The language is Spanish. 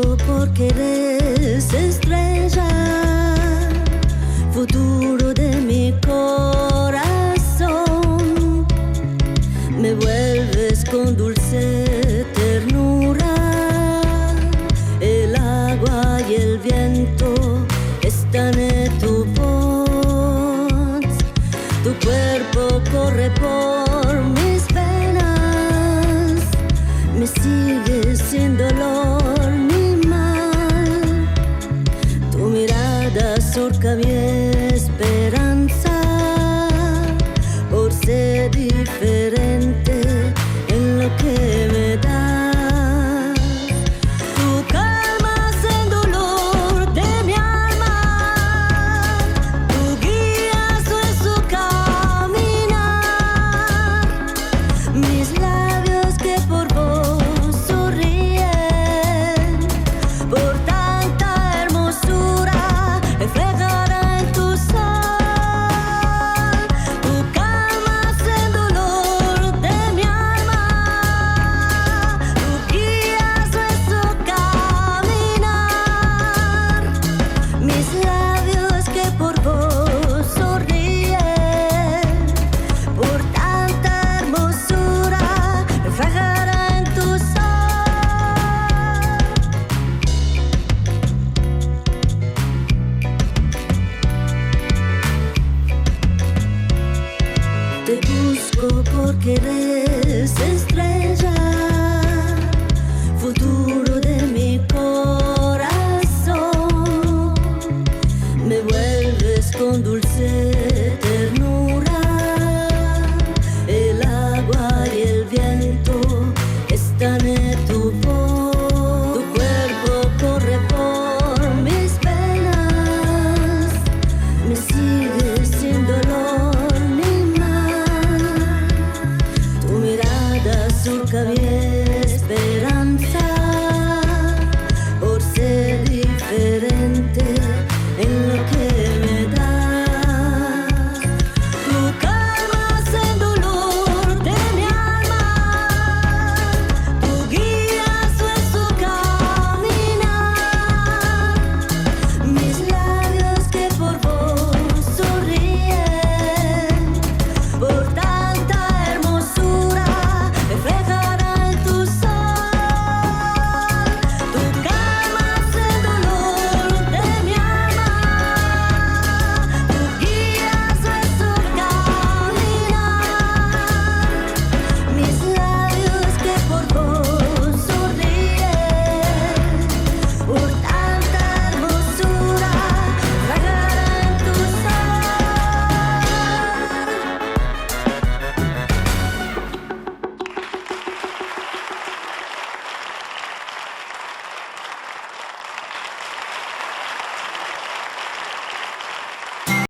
busco porque eres estrella, futuro de mi corazón. Me vuelves con dulce ternura, el agua y el viento están en tu voz. Tu cuerpo corre por mis venas, me sigue sin dolor ni mal. Tu mirada surca mi esperanza por ser diferente en lo que me das. Tu calma es el dolor de mi alma, tu guía es su caminar. Mis labios que por vos sonríen, por tanta hermosura reflejará en tu sol. Tu calma es el dolor de mi alma, tu guía es su caminar. Mis labios que por vos sonríen, por tanta hermosura reflejará en tu sol. Te busco porque eres estrella,